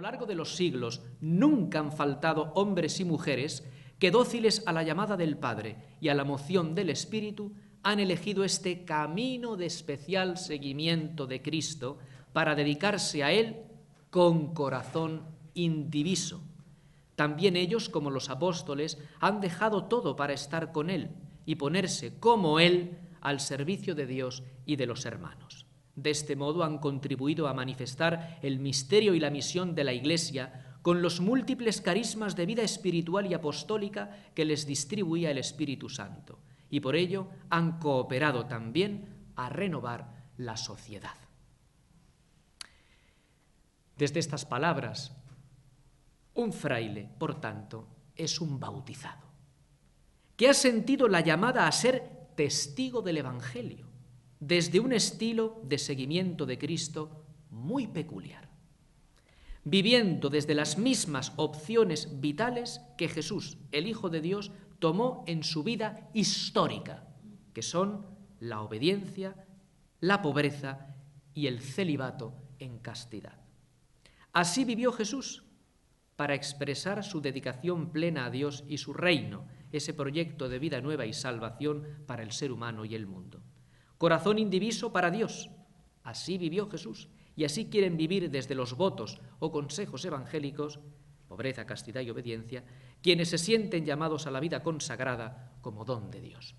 lo largo de los siglos nunca han faltado hombres y mujeres que, dóciles a la llamada del Padre y a la moción del Espíritu, han elegido este camino de especial seguimiento de Cristo para dedicarse a Él con corazón indiviso. También ellos, como los apóstoles, han dejado todo para estar con Él y ponerse como Él al servicio de Dios y de los hermanos. De este modo han contribuido a manifestar el misterio y la misión de la Iglesia con los múltiples carismas de vida espiritual y apostólica que les distribuía el Espíritu Santo, y por ello han cooperado también a renovar la sociedad. Desde estas palabras, un fraile, por tanto, es un bautizado, que ha sentido la llamada a ser testigo del Evangelio, desde un estilo de seguimiento de Cristo muy peculiar, viviendo desde las mismas opciones vitales que Jesús, el Hijo de Dios, tomó en su vida histórica, que son la obediencia, la pobreza y el celibato en castidad. Así vivió Jesús para expresar su dedicación plena a Dios y su reino, ese proyecto de vida nueva y salvación para el ser humano y el mundo. Corazón indiviso para Dios. Así vivió Jesús, y así quieren vivir desde los votos o consejos evangélicos, pobreza, castidad y obediencia, quienes se sienten llamados a la vida consagrada como don de Dios.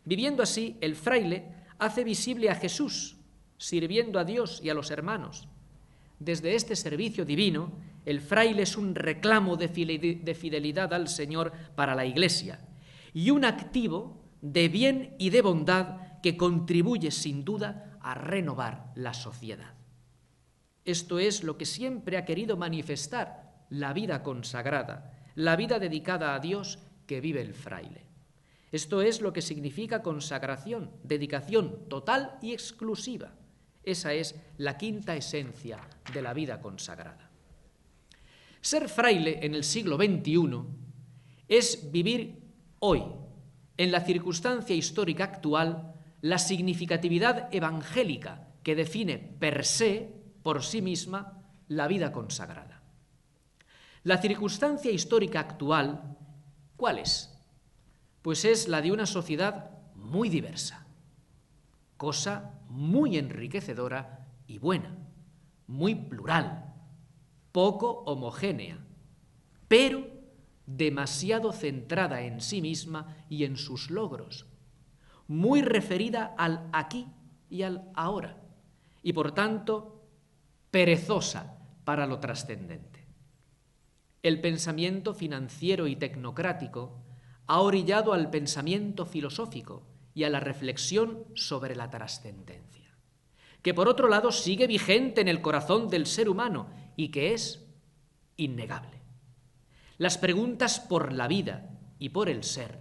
Viviendo así, el fraile hace visible a Jesús, sirviendo a Dios y a los hermanos. Desde este servicio divino, el fraile es un reclamo de fidelidad al Señor para la Iglesia y un activo de bien y de bondad que contribuye sin duda a renovar la sociedad. Esto es lo que siempre ha querido manifestar la vida consagrada, la vida dedicada a Dios que vive el fraile. Esto es lo que significa consagración, dedicación total y exclusiva. Esa es la quinta esencia de la vida consagrada. Ser fraile en el siglo XXI es vivir hoy, en la circunstancia histórica actual, la significatividad evangélica que define per se, por sí misma, la vida consagrada. La circunstancia histórica actual, ¿cuál es? Pues es la de una sociedad muy diversa, cosa muy enriquecedora y buena, muy plural, poco homogénea, pero demasiado centrada en sí misma y en sus logros, muy referida al aquí y al ahora, y por tanto perezosa para lo trascendente. El pensamiento financiero y tecnocrático ha orillado al pensamiento filosófico y a la reflexión sobre la trascendencia, que por otro lado sigue vigente en el corazón del ser humano y que es innegable. Las preguntas por la vida y por el ser,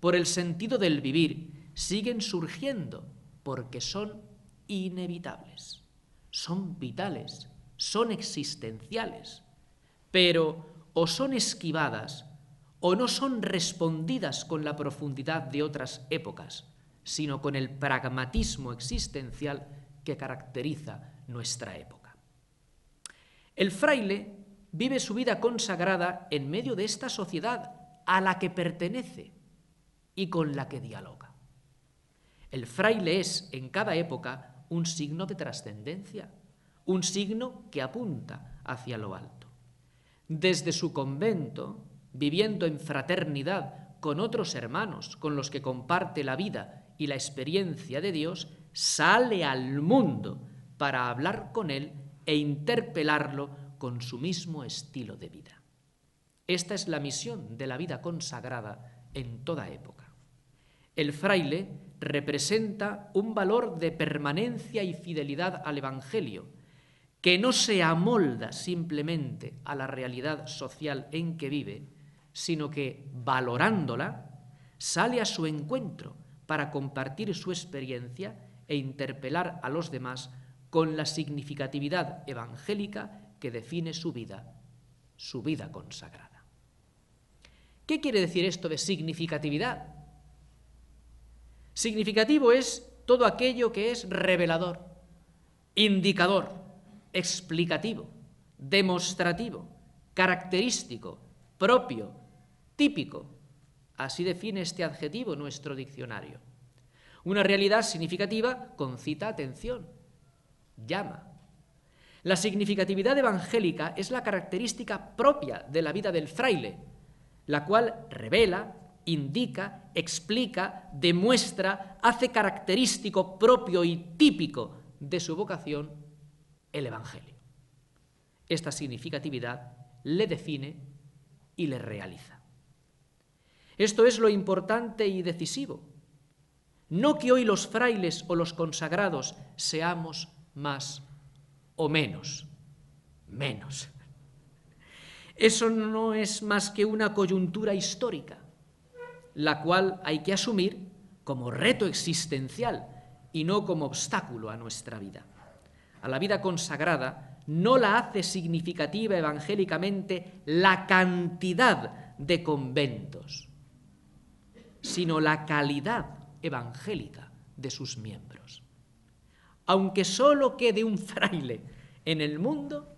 por el sentido del vivir, siguen surgiendo porque son inevitables, son vitales, son existenciales, pero o son esquivadas o no son respondidas con la profundidad de otras épocas, sino con el pragmatismo existencial que caracteriza nuestra época. El fraile vive su vida consagrada en medio de esta sociedad a la que pertenece y con la que dialoga. El fraile es, en cada época, un signo de trascendencia, un signo que apunta hacia lo alto. Desde su convento, viviendo en fraternidad con otros hermanos con los que comparte la vida y la experiencia de Dios, sale al mundo para hablar con él e interpelarlo con su mismo estilo de vida. Esta es la misión de la vida consagrada en toda época. El fraile representa un valor de permanencia y fidelidad al Evangelio, que no se amolda simplemente a la realidad social en que vive, sino que, valorándola, sale a su encuentro para compartir su experiencia e interpelar a los demás con la significatividad evangélica que define su vida consagrada. ¿Qué quiere decir esto de significatividad? Significativo es todo aquello que es revelador, indicador, explicativo, demostrativo, característico, propio, típico. Así define este adjetivo nuestro diccionario. Una realidad significativa concita atención, llama. La significatividad evangélica es la característica propia de la vida del fraile, la cual revela, indica, explica, demuestra, hace característico, propio y típico de su vocación el Evangelio. Esta significatividad le define y le realiza. Esto es lo importante y decisivo. No que hoy los frailes o los consagrados seamos más o menos. Menos. Eso no es más que una coyuntura histórica, la cual hay que asumir como reto existencial y no como obstáculo a nuestra vida. A la vida consagrada no la hace significativa evangélicamente la cantidad de conventos, sino la calidad evangélica de sus miembros. Aunque solo quede un fraile en el mundo,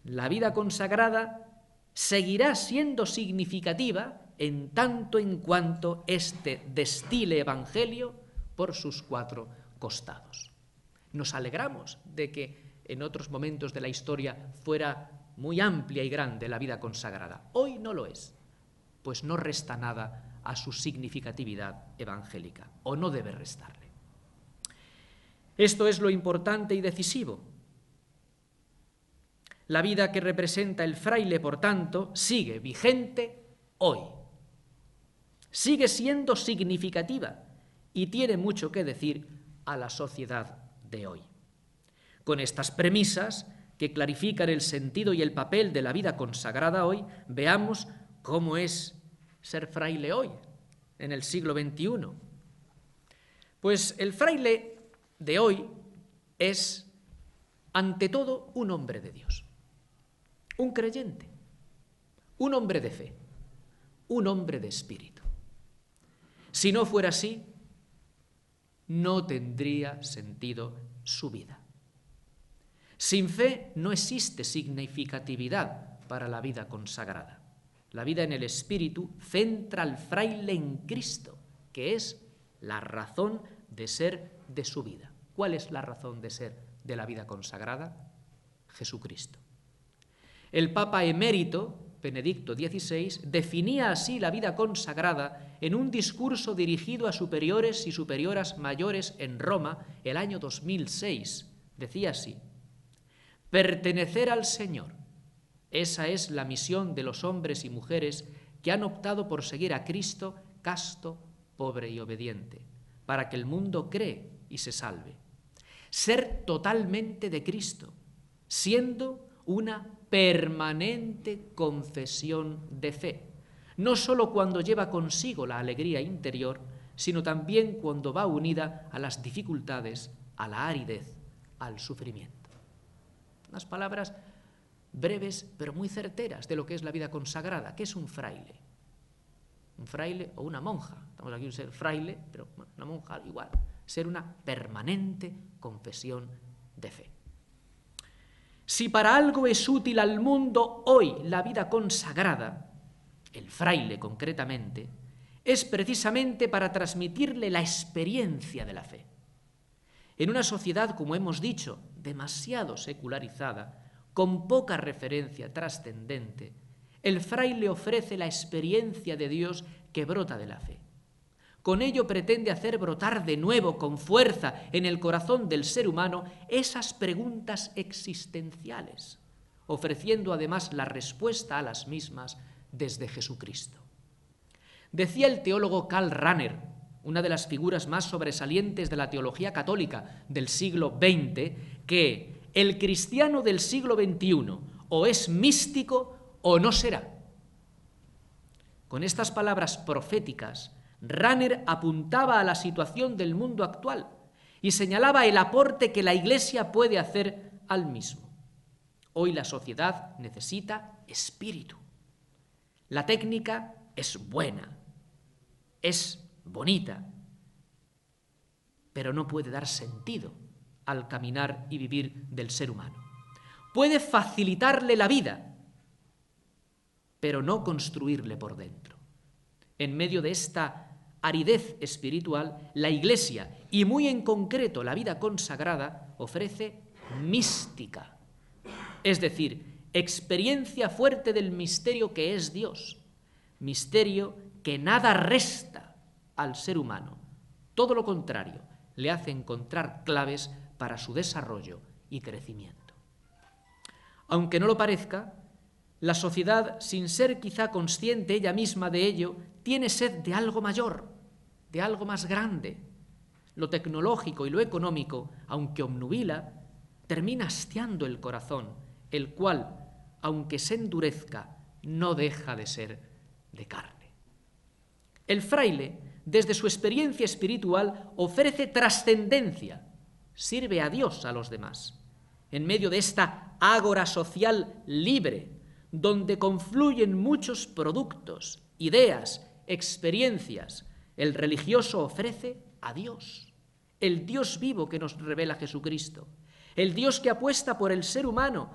la vida consagrada seguirá siendo significativa en tanto en cuanto éste destile evangelio por sus cuatro costados. Nos alegramos de que en otros momentos de la historia fuera muy amplia y grande la vida consagrada. Hoy no lo es, pues no resta nada a su significatividad evangélica, o no debe restarle. Esto es lo importante y decisivo. La vida que representa el fraile, por tanto, sigue vigente hoy. Sigue siendo significativa y tiene mucho que decir a la sociedad de hoy. Con estas premisas que clarifican el sentido y el papel de la vida consagrada hoy, veamos cómo es ser fraile hoy, en el siglo XXI. Pues el fraile de hoy es, ante todo, un hombre de Dios, un creyente, un hombre de fe, un hombre de espíritu. Si no fuera así, no tendría sentido su vida. Sin fe no existe significatividad para la vida consagrada. La vida en el espíritu centra al fraile en Cristo, que es la razón de ser de su vida. ¿Cuál es la razón de ser de la vida consagrada? Jesucristo. El Papa emérito, Benedicto XVI, definía así la vida consagrada en un discurso dirigido a superiores y superioras mayores en Roma el año 2006. Decía así: pertenecer al Señor. Esa es la misión de los hombres y mujeres que han optado por seguir a Cristo casto, pobre y obediente, para que el mundo cree y se salve. Ser totalmente de Cristo, siendo una permanente confesión de fe, no solo cuando lleva consigo la alegría interior, sino también cuando va unida a las dificultades, a la aridez, al sufrimiento. Unas palabras breves pero muy certeras de lo que es la vida consagrada. ¿Qué es un fraile? Un fraile o una monja. Estamos aquí en ser fraile, pero una monja igual. Ser una permanente confesión de fe. Si para algo es útil al mundo hoy la vida consagrada, el fraile concretamente, es precisamente para transmitirle la experiencia de la fe. En una sociedad, como hemos dicho, demasiado secularizada, con poca referencia trascendente, el fraile ofrece la experiencia de Dios que brota de la fe. Con ello pretende hacer brotar de nuevo con fuerza en el corazón del ser humano esas preguntas existenciales, ofreciendo además la respuesta a las mismas desde Jesucristo. Decía el teólogo Karl Rahner, una de las figuras más sobresalientes de la teología católica del siglo XX, que el cristiano del siglo XXI o es místico o no será. Con estas palabras proféticas, Rahner apuntaba a la situación del mundo actual y señalaba el aporte que la Iglesia puede hacer al mismo. Hoy la sociedad necesita espíritu. La técnica es buena, es bonita, pero no puede dar sentido al caminar y vivir del ser humano. puede facilitarle la vida, pero no construirle por dentro. En medio de esta aridez espiritual, la Iglesia, y muy en concreto la vida consagrada, ofrece mística, es decir, experiencia fuerte del misterio que es Dios, misterio que nada resta al ser humano, todo lo contrario, le hace encontrar claves para su desarrollo y crecimiento. Aunque no lo parezca, la sociedad, sin ser quizá consciente ella misma de ello, tiene sed de algo mayor, de algo más grande. Lo tecnológico y lo económico, aunque obnubila, termina hastiando el corazón, el cual, aunque se endurezca, no deja de ser de carne. El fraile, desde su experiencia espiritual, ofrece trascendencia, sirve a Dios a los demás. En medio de esta ágora social libre, donde confluyen muchos productos, ideas, experiencias, el religioso ofrece a Dios, el Dios vivo que nos revela Jesucristo, el Dios que apuesta por el ser humano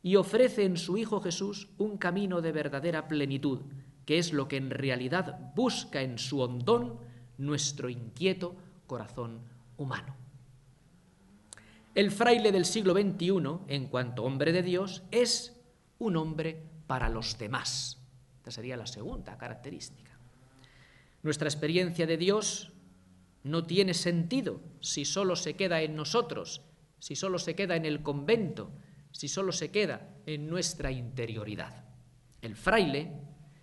y ofrece en su Hijo Jesús un camino de verdadera plenitud, que es lo que en realidad busca en su hondón nuestro inquieto corazón humano. El fraile del siglo XXI, en cuanto hombre de Dios, es un hombre para los demás. Esta sería la segunda característica. Nuestra experiencia de Dios no tiene sentido si solo se queda en nosotros, si solo se queda en el convento, si solo se queda en nuestra interioridad. El fraile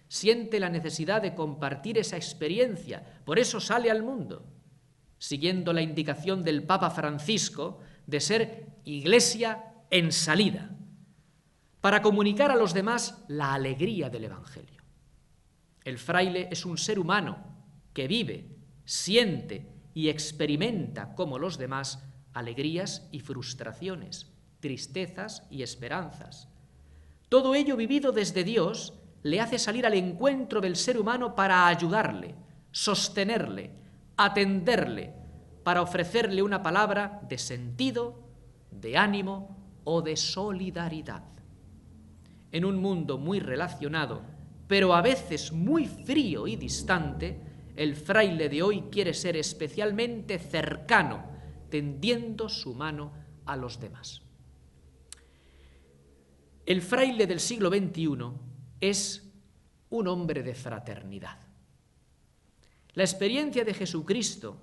siente la necesidad de compartir esa experiencia, por eso sale al mundo, siguiendo la indicación del Papa Francisco de ser iglesia en salida, para comunicar a los demás la alegría del Evangelio. El fraile es un ser humano que vive, siente y experimenta como los demás alegrías y frustraciones, tristezas y esperanzas. Todo ello vivido desde Dios le hace salir al encuentro del ser humano para ayudarle, sostenerle, atenderle, para ofrecerle una palabra de sentido, de ánimo o de solidaridad. En un mundo muy relacionado, pero a veces muy frío y distante, el fraile de hoy quiere ser especialmente cercano, tendiendo su mano a los demás. El fraile del siglo XXI es un hombre de fraternidad. La experiencia de Jesucristo,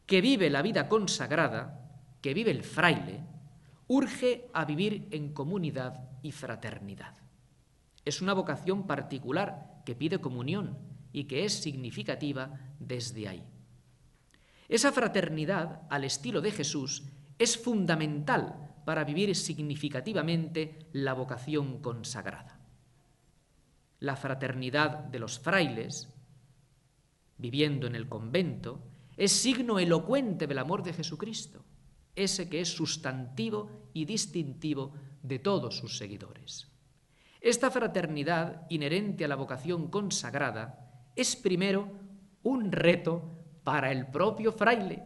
que vive la vida consagrada, que vive el fraile, urge a vivir en comunidad y fraternidad. Es una vocación particular que pide comunión y que es significativa desde ahí. Esa fraternidad, al estilo de Jesús, es fundamental para vivir significativamente la vocación consagrada. La fraternidad de los frailes, viviendo en el convento, es signo elocuente del amor de Jesucristo, ese que es sustantivo y distintivo de todos sus seguidores. Esta fraternidad, inherente a la vocación consagrada, es primero un reto para el propio fraile.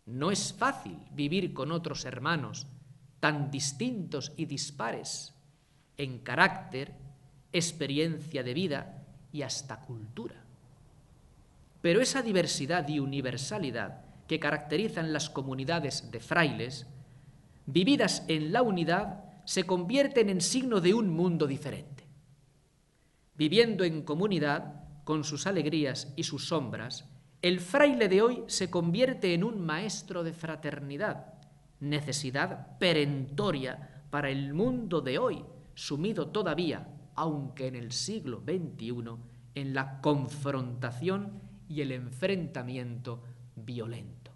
No es fácil vivir con otros hermanos tan distintos y dispares en carácter, experiencia de vida y hasta cultura. Pero esa diversidad y universalidad que caracterizan las comunidades de frailes, vividas en la unidad, se convierten en signo de un mundo diferente. Viviendo en comunidad, con sus alegrías y sus sombras, el fraile de hoy se convierte en un maestro de fraternidad, necesidad perentoria para el mundo de hoy, sumido todavía, aunque en el siglo XXI, en la confrontación y el enfrentamiento violento.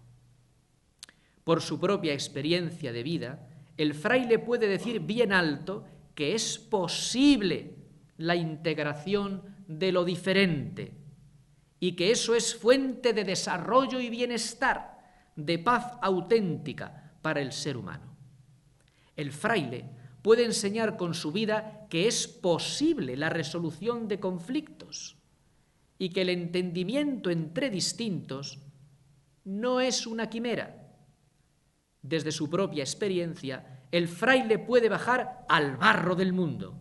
Por su propia experiencia de vida, el fraile puede decir bien alto que es posible la integración de lo diferente y que eso es fuente de desarrollo y bienestar, de paz auténtica para el ser humano. El fraile puede enseñar con su vida que es posible la resolución de conflictos y que el entendimiento entre distintos no es una quimera. Desde su propia experiencia, el fraile puede bajar al barro del mundo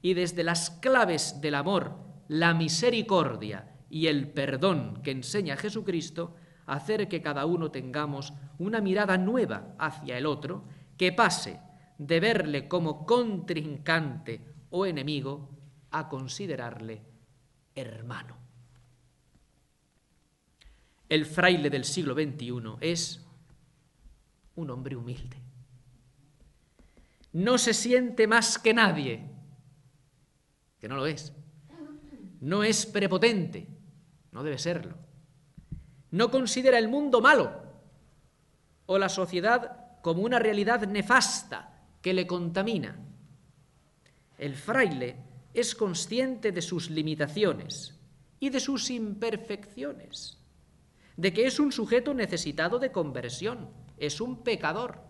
y desde las claves del amor, la misericordia y el perdón que enseña Jesucristo, hacer que cada uno tengamos una mirada nueva hacia el otro, que pase de verle como contrincante o enemigo a considerarle hermano. El fraile del siglo XXI es un hombre humilde. No se siente más que nadie, que no lo es. No es prepotente, no debe serlo. No considera el mundo malo o la sociedad como una realidad nefasta que le contamina. El fraile es consciente de sus limitaciones y de sus imperfecciones, de que es un sujeto necesitado de conversión, es un pecador,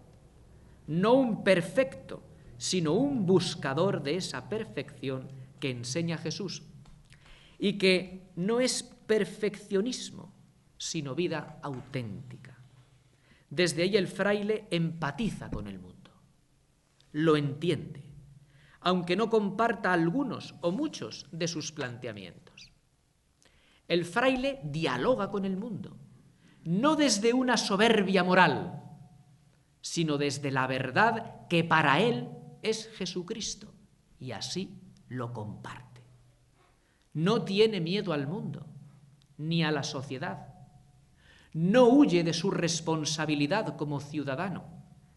no un perfecto, sino un buscador de esa perfección que enseña Jesús, y que no es perfeccionismo, sino vida auténtica. Desde ahí el fraile empatiza con el mundo, lo entiende, aunque no comparta algunos o muchos de sus planteamientos. El fraile dialoga con el mundo, no desde una soberbia moral, sino desde la verdad que para él es Jesucristo, y así lo comparte. No tiene miedo al mundo, ni a la sociedad. No huye de su responsabilidad como ciudadano,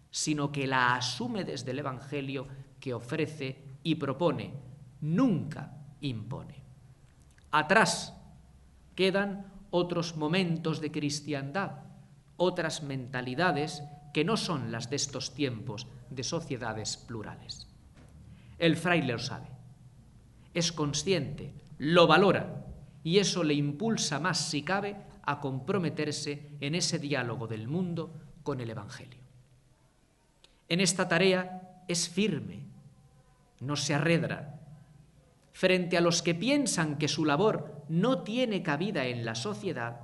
sino que la asume desde el Evangelio que ofrece y propone, nunca impone. Atrás quedan otros momentos de cristiandad, otras mentalidades que no son las de estos tiempos de sociedades plurales. El fraile lo sabe, es consciente, lo valora y eso le impulsa más, si cabe, a comprometerse en ese diálogo del mundo con el Evangelio. En esta tarea es firme, no se arredra. Frente a los que piensan que su labor no tiene cabida en la sociedad,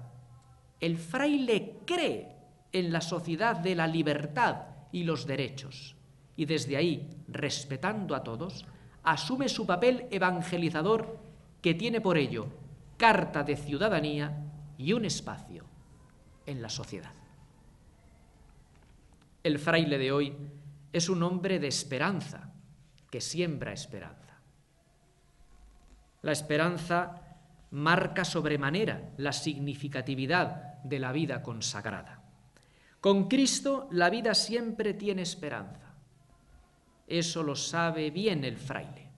el fraile cree en la sociedad de la libertad y los derechos, y desde ahí, respetando a todos, asume su papel evangelizador que tiene por ello carta de ciudadanía y un espacio en la sociedad. El fraile de hoy es un hombre de esperanza, que siembra esperanza. La esperanza marca sobremanera la significatividad de la vida consagrada. Con Cristo la vida siempre tiene esperanza. Eso lo sabe bien el fraile.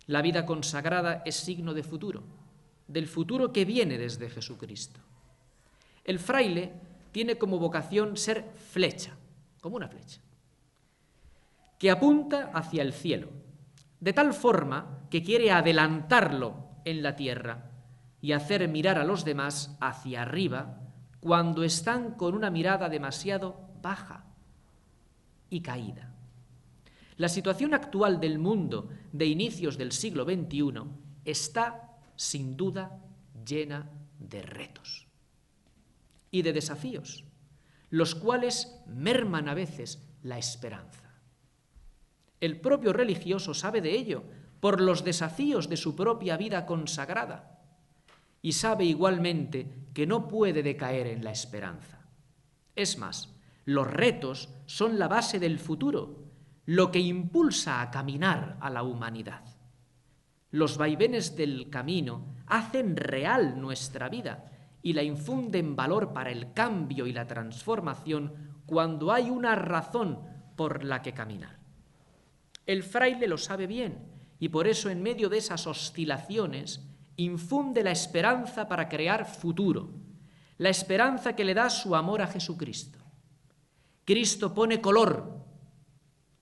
La vida consagrada es signo de futuro, del futuro que viene desde Jesucristo. El fraile tiene como vocación ser flecha, como una flecha, que apunta hacia el cielo, de tal forma que quiere adelantarlo en la tierra y hacer mirar a los demás hacia arriba cuando están con una mirada demasiado baja y caída. La situación actual del mundo de inicios del siglo XXI está, sin duda, llena de retos y de desafíos, los cuales merman a veces la esperanza. El propio religioso sabe de ello por los desafíos de su propia vida consagrada y sabe igualmente que no puede decaer en la esperanza. Es más, los retos son la base del futuro, lo que impulsa a caminar a la humanidad. Los vaivenes del camino hacen real nuestra vida y la infunden valor para el cambio y la transformación cuando hay una razón por la que caminar. El fraile lo sabe bien y por eso en medio de esas oscilaciones infunde la esperanza para crear futuro, la esperanza que le da su amor a Jesucristo. Cristo pone color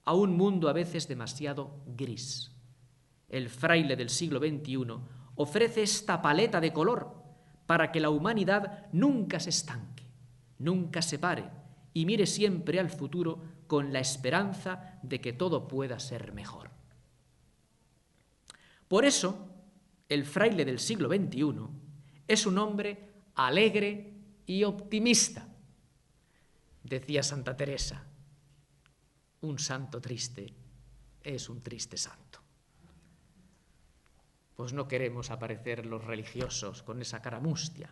a un mundo a veces demasiado gris. El fraile del siglo XXI ofrece esta paleta de color para que la humanidad nunca se estanque, nunca se pare y mire siempre al futuro con la esperanza de que todo pueda ser mejor. Por eso, el fraile del siglo XXI es un hombre alegre y optimista, decía Santa Teresa. Un santo triste es un triste santo. Pues no queremos aparecer los religiosos con esa cara mustia.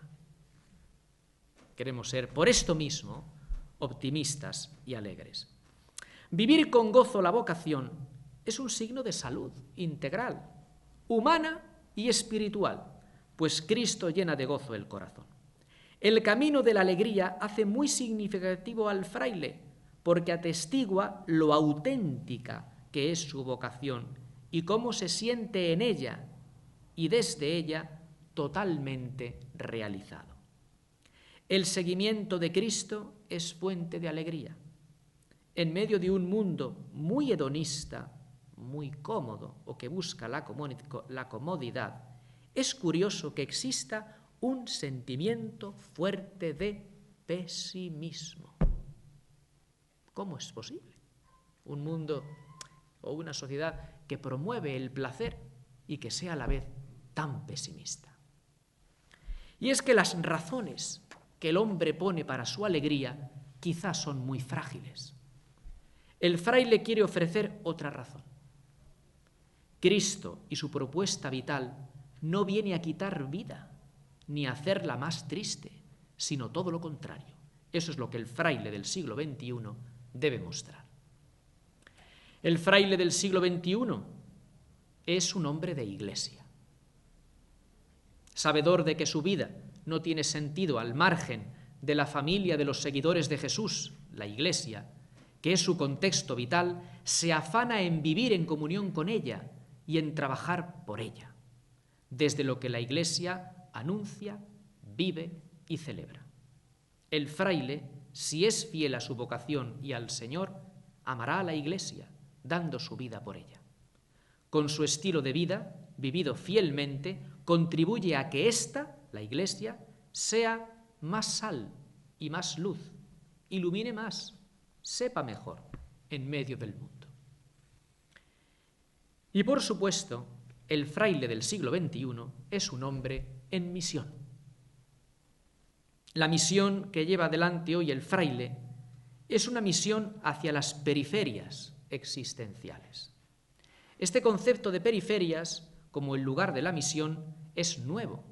Queremos ser, por esto mismo, optimistas y alegres. Vivir con gozo la vocación es un signo de salud integral, humana y espiritual, pues Cristo llena de gozo el corazón. El camino de la alegría hace muy significativo al fraile, porque atestigua lo auténtica que es su vocación y cómo se siente en ella y desde ella totalmente realizado. El seguimiento de Cristo es fuente de alegría. En medio de un mundo muy hedonista, muy cómodo o que busca la comodidad, es curioso que exista un sentimiento fuerte de pesimismo. ¿Cómo es posible? Un mundo o una sociedad que promueve el placer y que sea a la vez tan pesimista. Y es que las razones que el hombre pone para su alegría quizás son muy frágiles. El fraile quiere ofrecer otra razón. Cristo y su propuesta vital no viene a quitar vida, ni a hacerla más triste, sino todo lo contrario. Eso es lo que el fraile del siglo XXI debe mostrar. El fraile del siglo XXI es un hombre de iglesia. Sabedor de que su vida no tiene sentido al margen de la familia de los seguidores de Jesús, la iglesia, que es su contexto vital, se afana en vivir en comunión con ella y en trabajar por ella, desde lo que la iglesia anuncia, vive y celebra. El fraile, si es fiel a su vocación y al Señor, amará a la iglesia, dando su vida por ella. Con su estilo de vida, vivido fielmente, contribuye a que ésta, la iglesia, sea más sal y más luz, ilumine más, sepa mejor en medio del mundo. Y por supuesto, el fraile del siglo XXI es un hombre en misión. La misión que lleva adelante hoy el fraile es una misión hacia las periferias existenciales. Este concepto de periferias, como el lugar de la misión, es nuevo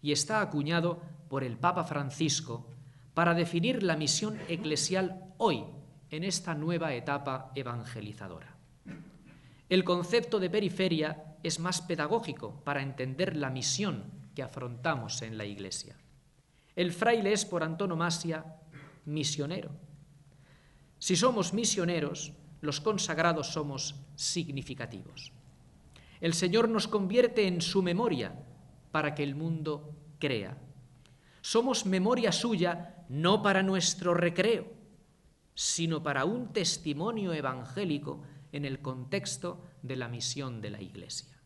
y está acuñado por el Papa Francisco para definir la misión eclesial hoy, en esta nueva etapa evangelizadora. El concepto de periferia es más pedagógico para entender la misión que afrontamos en la Iglesia. El fraile es por antonomasia misionero. Si somos misioneros, los consagrados somos significativos. El Señor nos convierte en su memoria para que el mundo crea. Somos memoria suya no para nuestro recreo, sino para un testimonio evangélico en el contexto de la misión de la Iglesia.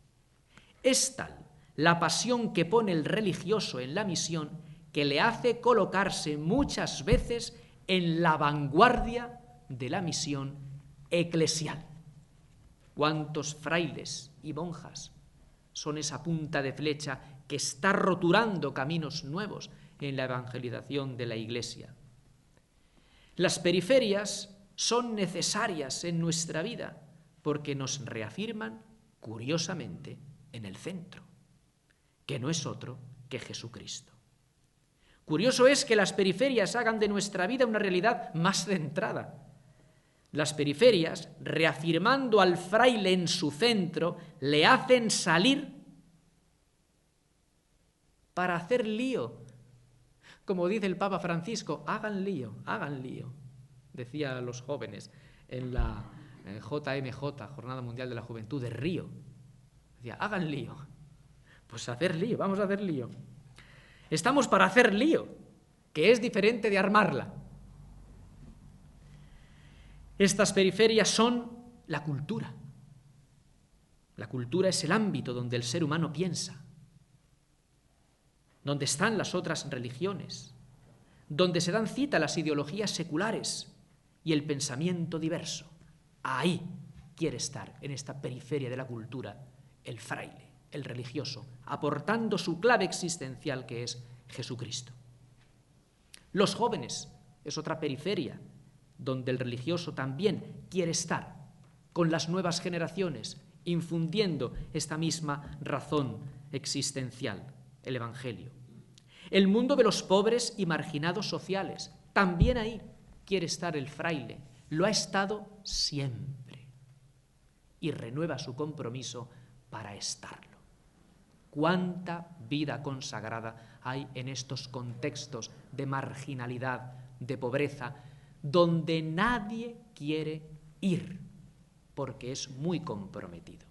Es tal la pasión que pone el religioso en la misión que le hace colocarse muchas veces en la vanguardia de la misión eclesial. ¿Cuántos frailes y monjas son esa punta de flecha que está roturando caminos nuevos en la evangelización de la Iglesia? Las periferias son necesarias en nuestra vida porque nos reafirman, curiosamente, en el centro, que no es otro que Jesucristo. Curioso es que las periferias hagan de nuestra vida una realidad más centrada. Las periferias, reafirmando al fraile en su centro, le hacen salir para hacer lío. Como dice el Papa Francisco, hagan lío, decía a los jóvenes en la JMJ, Jornada Mundial de la Juventud de Río. Decía, hagan lío. Pues hacer lío, vamos a hacer lío. Estamos para hacer lío, que es diferente de armarla. Estas periferias son la cultura. La cultura es el ámbito donde el ser humano piensa, donde están las otras religiones, donde se dan cita las ideologías seculares y el pensamiento diverso. Ahí quiere estar, en esta periferia de la cultura, el fraile, el religioso, aportando su clave existencial que es Jesucristo. Los jóvenes es otra periferia donde el religioso también quiere estar con las nuevas generaciones, infundiendo esta misma razón existencial, el Evangelio. El mundo de los pobres y marginados sociales, también ahí quiere estar el fraile, lo ha estado siempre y renueva su compromiso para estarlo. ¿Cuánta vida consagrada hay en estos contextos de marginalidad, de pobreza, donde nadie quiere ir porque es muy comprometido?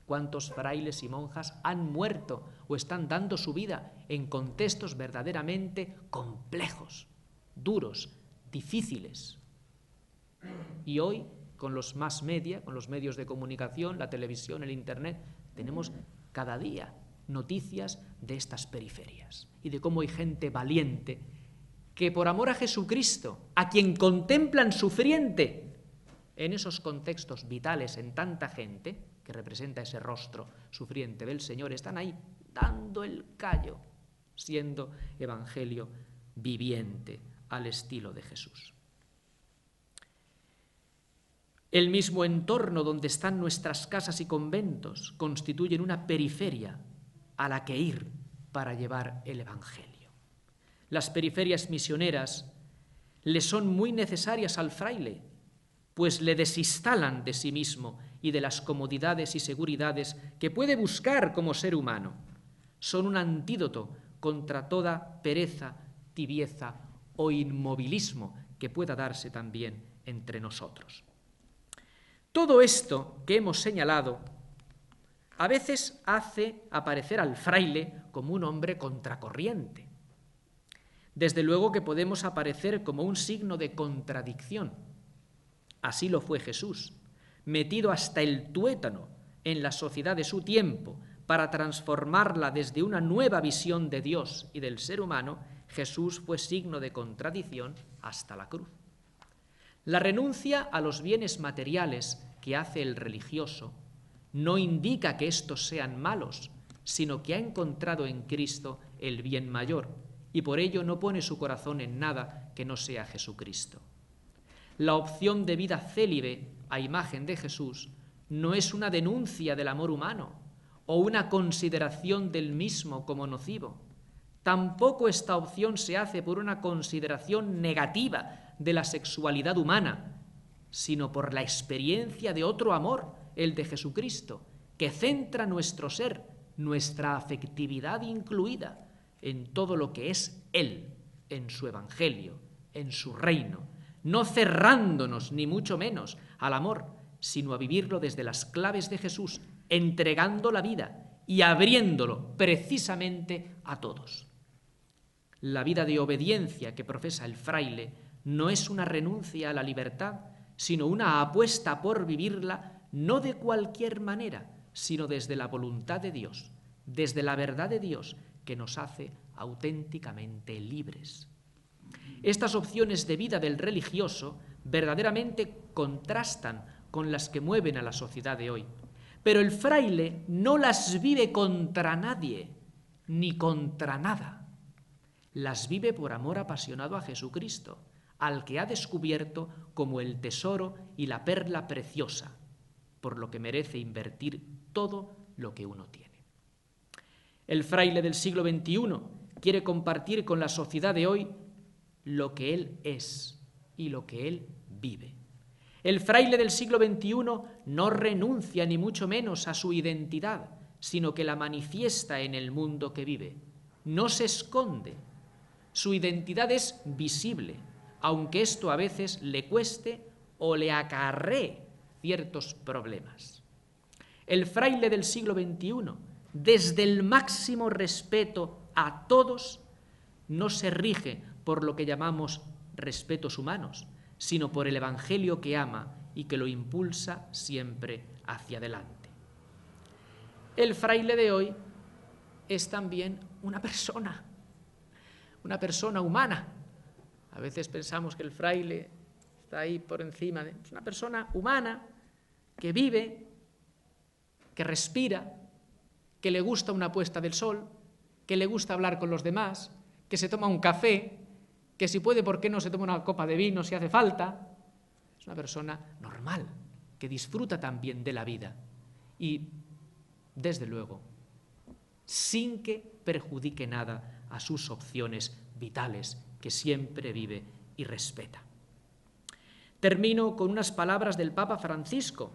¿Cuántos frailes y monjas han muerto o están dando su vida en contextos verdaderamente complejos, duros, difíciles? Y hoy, con los mass media, con los medios de comunicación, la televisión, el internet, tenemos cada día noticias de estas periferias y de cómo hay gente valiente que por amor a Jesucristo, a quien contemplan sufriente en esos contextos vitales en tanta gente, que representa ese rostro sufriente del Señor, están ahí dando el callo, siendo evangelio viviente al estilo de Jesús. El mismo entorno donde están nuestras casas y conventos constituyen una periferia a la que ir para llevar el Evangelio. Las periferias misioneras le son muy necesarias al fraile, pues le desinstalan de sí mismo y de las comodidades y seguridades que puede buscar como ser humano. Son un antídoto contra toda pereza, tibieza o inmovilismo que pueda darse también entre nosotros. Todo esto que hemos señalado a veces hace aparecer al fraile como un hombre contracorriente. Desde luego que podemos aparecer como un signo de contradicción. Así lo fue Jesús, metido hasta el tuétano en la sociedad de su tiempo para transformarla desde una nueva visión de Dios y del ser humano. Jesús fue signo de contradicción hasta la cruz. La renuncia a los bienes materiales que hace el religioso no indica que estos sean malos, sino que ha encontrado en Cristo el bien mayor y por ello no pone su corazón en nada que no sea Jesucristo. La opción de vida célibe a imagen de Jesús no es una denuncia del amor humano o una consideración del mismo como nocivo. Tampoco esta opción se hace por una consideración negativa de la sexualidad humana, sino por la experiencia de otro amor, el de Jesucristo, que centra nuestro ser, nuestra afectividad incluida, en todo lo que es Él, en su Evangelio, en su reino, no cerrándonos ni mucho menos al amor, sino a vivirlo desde las claves de Jesús, entregando la vida y abriéndolo precisamente a todos. La vida de obediencia que profesa el fraile no es una renuncia a la libertad, sino una apuesta por vivirla no de cualquier manera, sino desde la voluntad de Dios, desde la verdad de Dios que nos hace auténticamente libres. Estas opciones de vida del religioso verdaderamente contrastan con las que mueven a la sociedad de hoy, pero el fraile no las vive contra nadie ni contra nada. Las vive por amor apasionado a Jesucristo, al que ha descubierto como el tesoro y la perla preciosa, por lo que merece invertir todo lo que uno tiene. El fraile del siglo XXI quiere compartir con la sociedad de hoy lo que él es y lo que él vive. El fraile del siglo XXI no renuncia ni mucho menos a su identidad, sino que la manifiesta en el mundo que vive. No se esconde. Su identidad es visible, aunque esto a veces le cueste o le acarree ciertos problemas. El fraile del siglo XXI, desde el máximo respeto a todos, no se rige por lo que llamamos respetos humanos, sino por el Evangelio que ama y que lo impulsa siempre hacia adelante. El fraile de hoy es también una persona humana. A veces pensamos que el fraile está ahí por encima. Es una persona humana que vive, que respira, que le gusta una puesta del sol, que le gusta hablar con los demás, que se toma un café, que si puede, ¿por qué no se toma una copa de vino si hace falta? Es una persona normal, que disfruta también de la vida y, desde luego, sin que perjudique nada a sus opciones vitales, que siempre vive y respeta. Termino con unas palabras del Papa Francisco,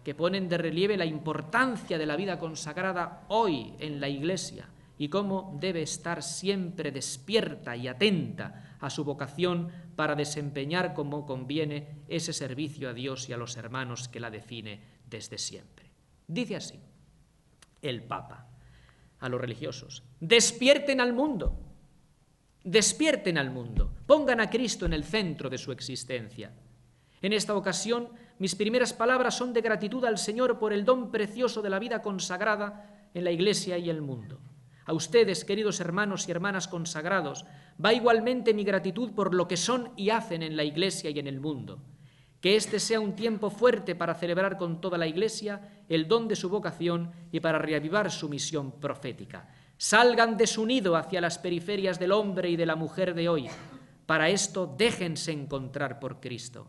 que ponen de relieve la importancia de la vida consagrada hoy en la Iglesia y cómo debe estar siempre despierta y atenta a su vocación para desempeñar como conviene ese servicio a Dios y a los hermanos que la define desde siempre. Dice así el Papa a los religiosos: despierten al mundo, pongan a Cristo en el centro de su existencia. En esta ocasión, mis primeras palabras son de gratitud al Señor por el don precioso de la vida consagrada en la Iglesia y el mundo. A ustedes, queridos hermanos y hermanas consagrados, va igualmente mi gratitud por lo que son y hacen en la Iglesia y en el mundo. Que este sea un tiempo fuerte para celebrar con toda la Iglesia el don de su vocación y para reavivar su misión profética. Salgan de su nido hacia las periferias del hombre y de la mujer de hoy. Para esto, déjense encontrar por Cristo.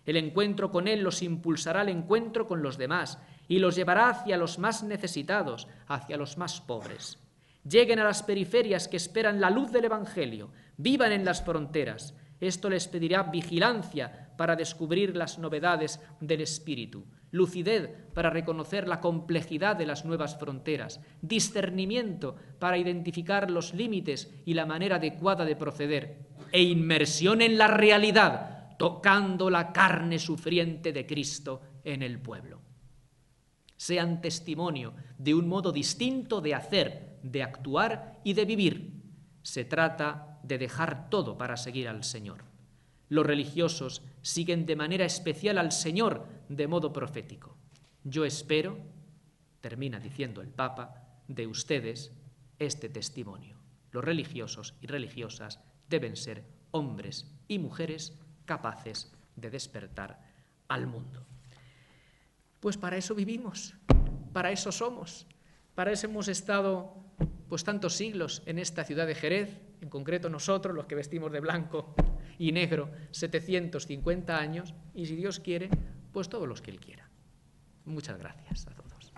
El encuentro con Él los impulsará al encuentro con los demás y los llevará hacia los más necesitados, hacia los más pobres. Lleguen a las periferias que esperan la luz del Evangelio, vivan en las fronteras. Esto les pedirá vigilancia para descubrir las novedades del espíritu, lucidez para reconocer la complejidad de las nuevas fronteras, discernimiento para identificar los límites y la manera adecuada de proceder, e inmersión en la realidad, tocando la carne sufriente de Cristo en el pueblo. Sean testimonio de un modo distinto de hacer, de actuar y de vivir. Se trata de dejar todo para seguir al Señor. Los religiosos siguen de manera especial al Señor de modo profético. Yo espero, termina diciendo el Papa, de ustedes este testimonio. Los religiosos y religiosas deben ser hombres y mujeres capaces de despertar al mundo. Pues para eso vivimos, para eso somos, para eso hemos estado pues tantos siglos en esta ciudad de Jerez, en concreto nosotros, los que vestimos de blanco y negro, 750 años, y si Dios quiere, pues todos los que Él quiera. Muchas gracias a todos.